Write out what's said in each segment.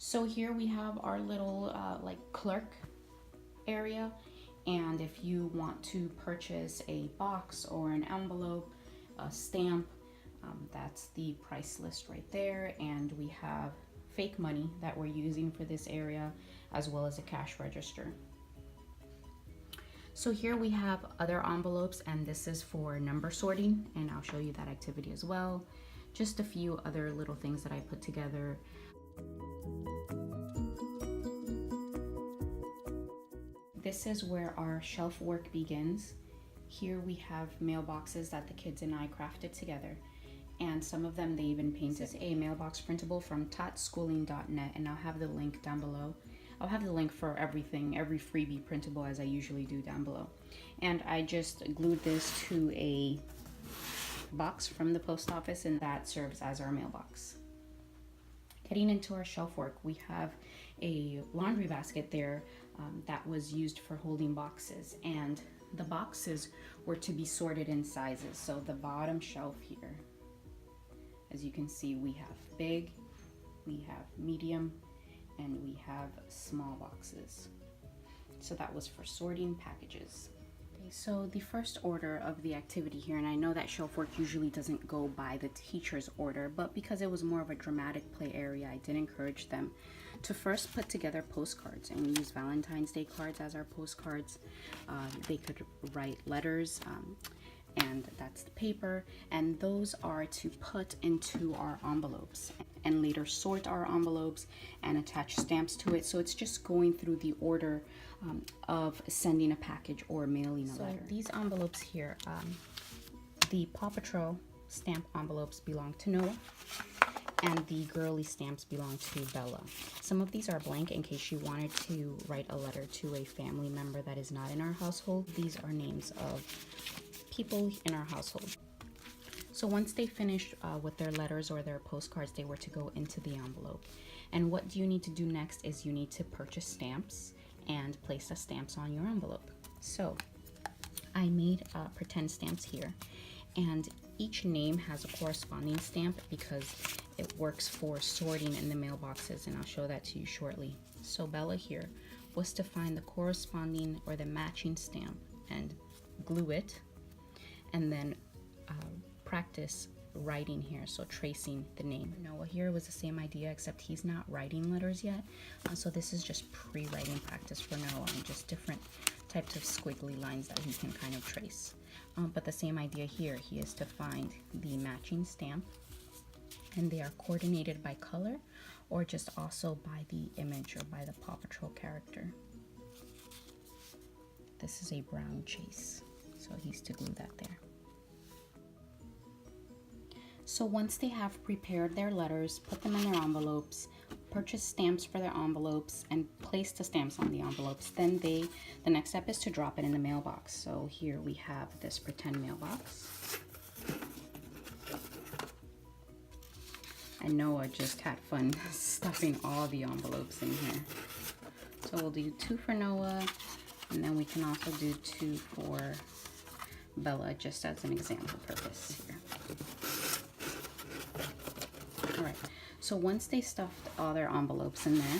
So here we have our little like clerk area, and if you want to purchase a box or an envelope, a stamp, that's the price list right there. And we have fake money that we're using for this area, as well as a cash register. So here we have other envelopes, and this is for number sorting, and I'll show you that activity as well. Just a few other little things that I put together. This is where our shelf work begins. Here we have mailboxes that the kids and I crafted together, and some of them they even painted. This is a mailbox printable from totschooling.net, and I'll have the link down below. I'll have the link for everything, every freebie printable, as I usually do, down below. And I just glued this to a box from the post office, and that serves as our mailbox. Getting into our shelf work, we have a laundry basket there that was used for holding boxes, and the boxes were to be sorted in sizes. So the bottom shelf here, as you can see, we have big, we have medium, and we have small boxes. So that was for sorting packages. Okay, so the first order of the activity here, and I know that shelf work usually doesn't go by the teacher's order, but because it was more of a dramatic play area, I did encourage them to first put together postcards, and we use Valentine's Day cards as our postcards. They could write letters, and that's the paper, and those are to put into our envelopes and later sort our envelopes and attach stamps to it. So it's just going through the order of sending a package or mailing a letter. These envelopes here, the Paw Patrol stamp envelopes belong to Noah, and the girly stamps belong to Bella. Some of these are blank in case you wanted to write a letter to a family member that is not in our household. These are names of people in our household. So once they finished with their letters or their postcards, they were to go into the envelope. And what you need to do next is you need to purchase stamps and place the stamps on your envelope. So I made pretend stamps here, and each name has a corresponding stamp because it works for sorting in the mailboxes, and I'll show that to you shortly. So Bella here was to find the corresponding or the matching stamp and glue it, and then practice writing here, so tracing the name. Noah here was the same idea, except he's not writing letters yet, so this is just pre-writing practice for Noah, and just different types of squiggly lines that he can kind of trace. But the same idea here, he is to find the matching stamp, and they are coordinated by color or just also by the image or by the Paw Patrol character. This is a brown chase, so he's to glue that there. So once they have prepared their letters, put them in their envelopes, purchase stamps for their envelopes, and place the stamps on the envelopes, then the next step is to drop it in the mailbox. So here we have this pretend mailbox. And Noah just had fun stuffing all the envelopes in here. So we'll do 2 for Noah, and then we can also do 2 for Bella, just as an example purpose here. All right, so once they stuffed all their envelopes in there,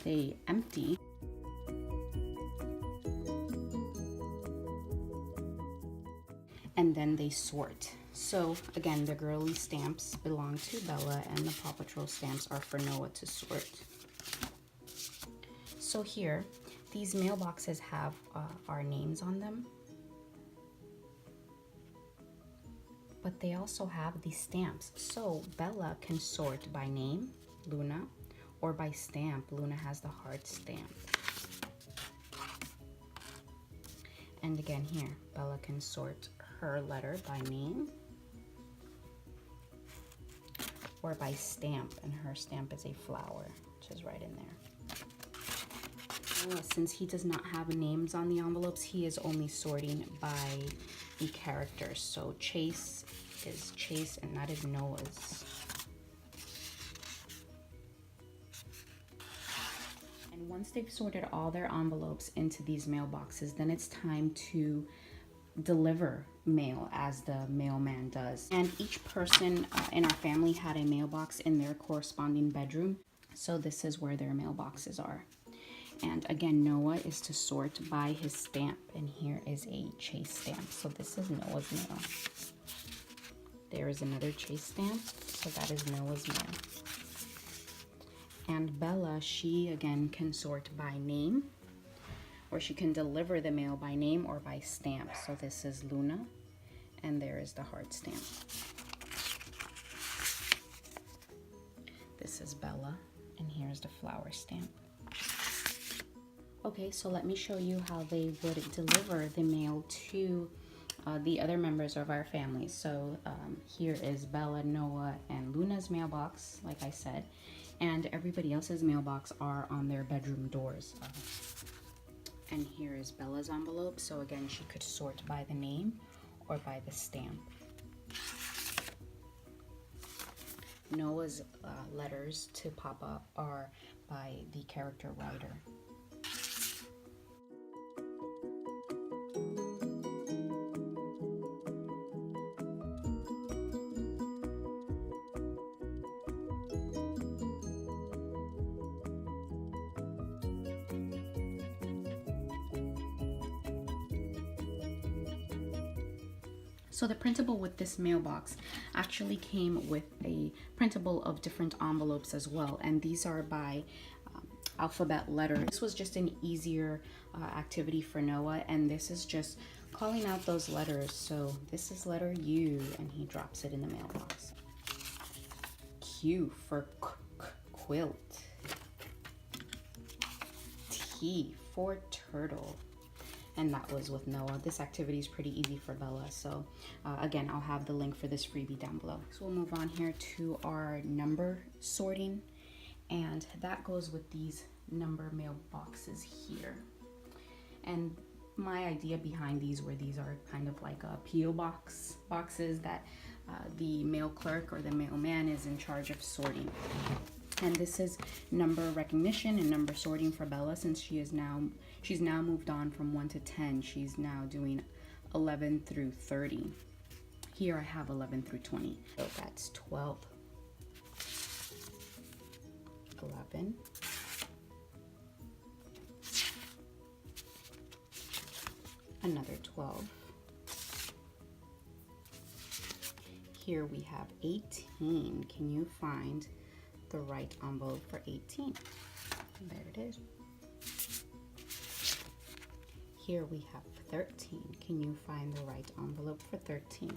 they empty. And then they sort. So again, the girly stamps belong to Bella, and the Paw Patrol stamps are for Noah to sort. So here, these mailboxes have our names on them, but they also have these stamps. So Bella can sort by name, Luna, or by stamp. Luna has the heart stamp. And again here, Bella can sort her letter by name or by stamp, and her stamp is a flower, which is right in there. Since he does not have names on the envelopes, he is only sorting by the characters. So Chase is Chase, and that is Noah's. And once they've sorted all their envelopes into these mailboxes, then it's time to deliver mail as the mailman does. And each person in our family had a mailbox in their corresponding bedroom. So this is where their mailboxes are. And again, Noah is to sort by his stamp, and here is a chase stamp. So this is Noah's mail. There is another chase stamp, so that is Noah's mail. And Bella, she again can sort by name, or she can deliver the mail by name or by stamp. So this is Luna, and there is the heart stamp. This is Bella, and here's the flower stamp. Okay, so let me show you how they would deliver the mail to the other members of our family. So here is Bella, Noah, and Luna's mailbox, like I said, and everybody else's mailbox are on their bedroom doors. And here is Bella's envelope. So again, she could sort by the name or by the stamp. Noah's letters to Papa are by the character writer. So the printable with this mailbox actually came with a printable of different envelopes as well, and these are by alphabet letter. This was just an easier activity for Noah, and this is just calling out those letters. So this is letter U, and he drops it in the mailbox. Q for quilt. T for turtle. And that was with Noah. This activity is pretty easy for Bella. So again, I'll have the link for this freebie down below. So we'll move on here to our number sorting. And that goes with these number mailboxes here. And my idea behind these are kind of like P.O. boxes that the mail clerk or the mailman is in charge of sorting. And this is number recognition and number sorting for Bella, since she's now moved on from 1 to 10. She's now doing 11 through 30. Here I have 11 through 20. So that's 12, 11, another 12. Here we have 18. Can you find the right envelope for 18? There it is. Here we have 13. Can you find the right envelope for 13?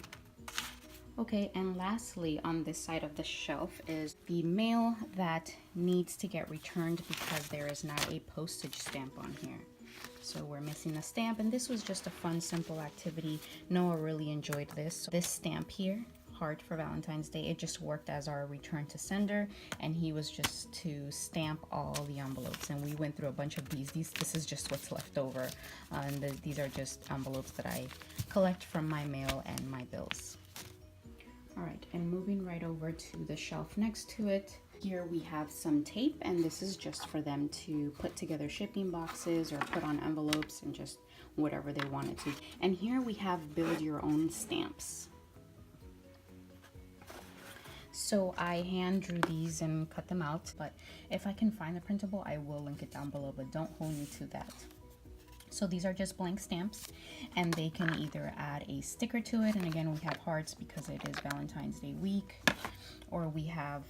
Okay, and lastly on this side of the shelf is the mail that needs to get returned because there is not a postage stamp on here. So we're missing a stamp, and this was just a fun, simple activity. Noah really enjoyed this. So this stamp here, heart for Valentine's Day, it just worked as our return to sender, and he was just to stamp all the envelopes, and we went through a bunch of these. This is just what's left over, and these are just envelopes that I collect from my mail and my bills. All right, and moving right over to the shelf next to it, here we have some tape, and this is just for them to put together shipping boxes or put on envelopes and just whatever they wanted to. And here we have build your own stamps. So I hand drew these and cut them out, but if I can find the printable, I will link it down below, but don't hold me to that. So these are just blank stamps, and they can either add a sticker to it, and again we have hearts because it is Valentine's Day week, or we have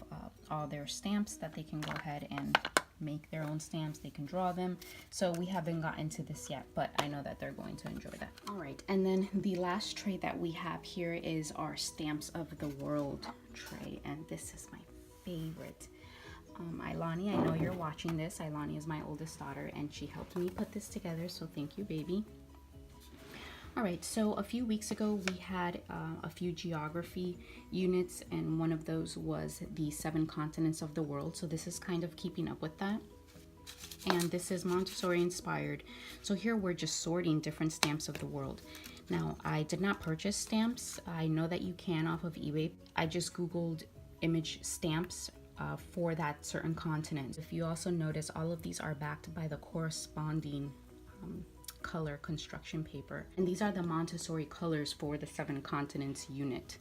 all their stamps that they can go ahead and make their own stamps. They can draw them. So we haven't gotten to this yet, but I know that they're going to enjoy that. All right, and then the last tray that we have here is our Stamps of the World tray, and this is my favorite. Ilani, I know you're watching this. Ilani is my oldest daughter, and she helped me put this together, so thank you, baby. All right, so a few weeks ago we had a few geography units, and one of those was the 7 continents of the world. So this is kind of keeping up with that. And this is Montessori inspired. So here we're just sorting different stamps of the world. Now, I did not purchase stamps. I know that you can off of eBay. I just Googled image stamps for that certain continent. If you also notice, all of these are backed by the corresponding color construction paper, and these are the Montessori colors for the 7 continents unit.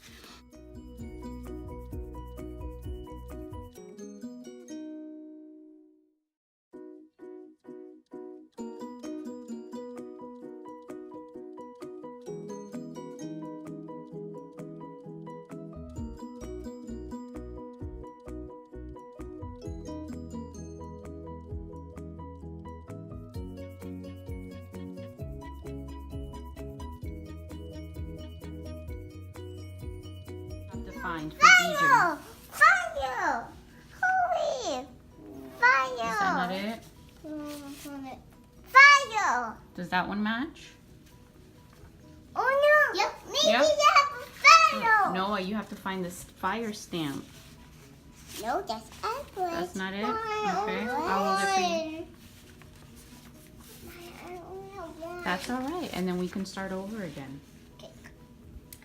find for DJ? Fire! Hurry! Fire! Is that not it? Fire! Does that one match? Oh no! Yep. Maybe Yep. you have a fire! Noah, you have to find this fire stamp. No, that's apple. That's not it? Okay, I'll hold it for you. That's all right, and then we can start over again.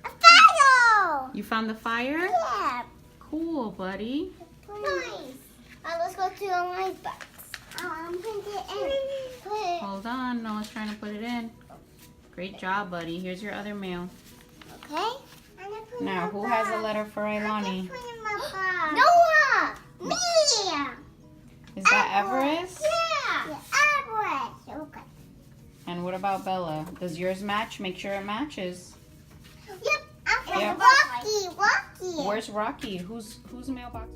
A fire! You found the fire? Yeah. Cool, buddy. Nice. Let's go to my box. Put it in. Put it. Hold on, Noah's trying to put it in. Great job, buddy. Here's your other mail. Okay. Now, who has a letter for Ailani? Noah! Me! Is that Everest? Yeah. Everest. Okay. And what about Bella? Does yours match? Make sure it matches. Yep. Yep. Rocky. Where's Rocky? Whose mailbox?